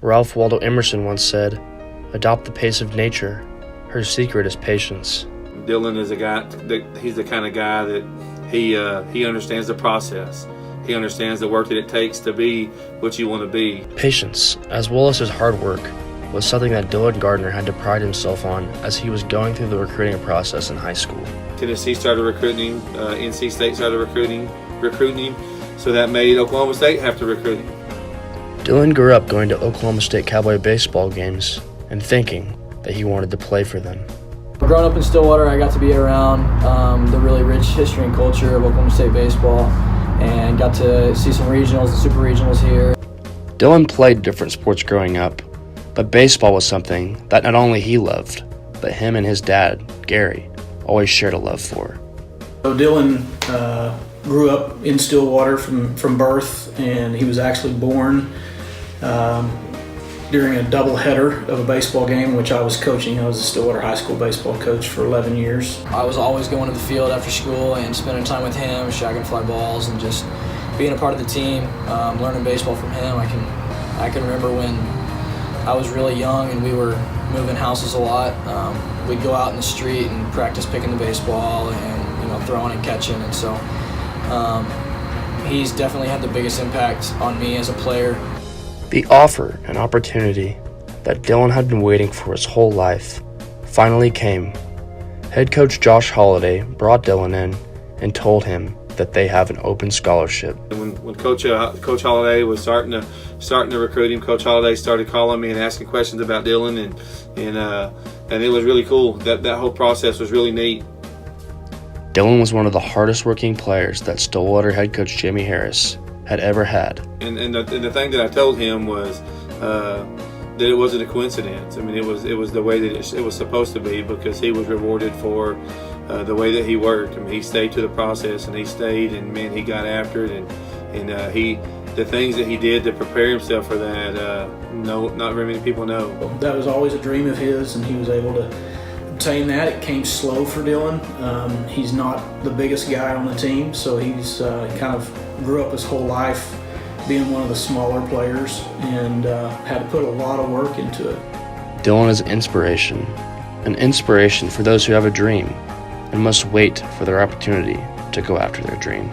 Ralph Waldo Emerson once said, "Adopt the pace of nature. Her secret is patience." Dylan is a guy, he's the kind of guy that he understands the process. He understands the work that it takes to be what you want to be. Patience, as well as his hard work, was something that Dylan Gardner had to pride himself on as he was going through the recruiting process in high school. Tennessee started recruiting him, NC State started recruiting him, so that made Oklahoma State have to recruit him. Dylan grew up going to Oklahoma State Cowboy baseball games and thinking that he wanted to play for them. Growing up in Stillwater, I got to be around the really rich history and culture of Oklahoma State baseball and got to see some regionals and super regionals here. Dylan played different sports growing up, but baseball was something that not only he loved, but him and his dad, Gary, always shared a love for. So Dylan grew up in Stillwater from birth, and he was actually born during a doubleheader of a baseball game in which I was coaching. I was a Stillwater High School baseball coach for 11 years. I was always going to the field after school and spending time with him, shagging fly balls, and just being a part of the team, learning baseball from him. I can remember when I was really young and we were moving houses a lot. We'd go out in the street and practice picking the baseball and throwing and catching. And so he's definitely had the biggest impact on me as a player. The offer and opportunity that Dylan had been waiting for his whole life finally came. Head coach Josh Holliday brought Dylan in and told him that they have an open scholarship. When Coach Holliday was starting to recruit him, Coach Holliday started calling me and asking questions about Dylan, and it was really cool. That whole process was really neat. Dylan was one of the hardest working players that Stillwater head coach Jamie Harris had ever had. And the thing that I told him was that it wasn't a coincidence. I mean, it was the way that it was supposed to be, because he was rewarded for the way that he worked. I mean, he stayed to the process, and he stayed, and man, he got after it, and the things that he did to prepare himself for that, not very many people know. That was always a dream of his, and he was able to obtain that. It came slow for Dylan. He's not the biggest guy on the team, so he's kind of grew up his whole life being one of the smaller players and had to put a lot of work into it. Dylan is an inspiration for those who have a dream and must wait for their opportunity to go after their dream.